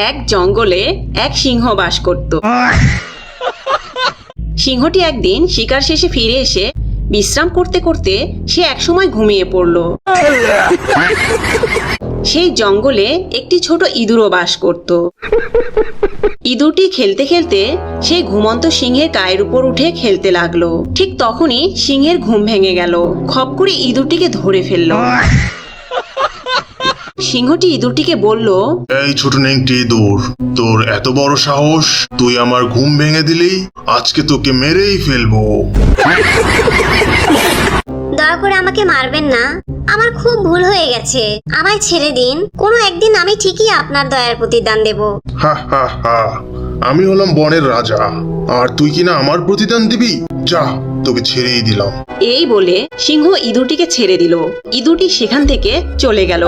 এক জঙ্গলে এক সিংহ বাস করত। সিংহটি একদিন শিকার শেষে ফিরে এসে বিশ্রাম করতে করতে সে একসময় ঘুমিয়ে পড়ল। সেই জঙ্গলে একটি ছোট ইঁদুরও বাস করত। ইঁদুরটি খেলতে খেলতে সেই ঘুমন্ত সিংহের গায়ের উপর উঠে খেলতে লাগলো। ঠিক তখনই সিংহের ঘুম ভেঙে গেল। খপ করে ইঁদুরটিকে ধরে ফেললো। সিংহটি ইঁদুরটিকে বলল, এই ছোট নেংটি ইঁদুর, তোর এত বড় সাহস, তুই আমার ঘুম ভেঙে দিলি। আজকে তোকে মেরেই ফেলবো। দয়া করে আমাকে মারবেন না, আমার খুব ভুল হয়ে গেছে, আমায় ছেড়ে দিন। কোনো একদিন আমি ঠিকই আপনার দয়ার প্রতিদান দেব। হা হা হা, আমি হলাম বনের রাজা, আর তুই কিনা আমার প্রতিদান দিবি? যা, তোকে ছেড়েই দিলাম। এই বলে সিংহ ইঁদুরটিকে ছেড়ে দিল। ইঁদুরটি সেখান থেকে চলে গেল।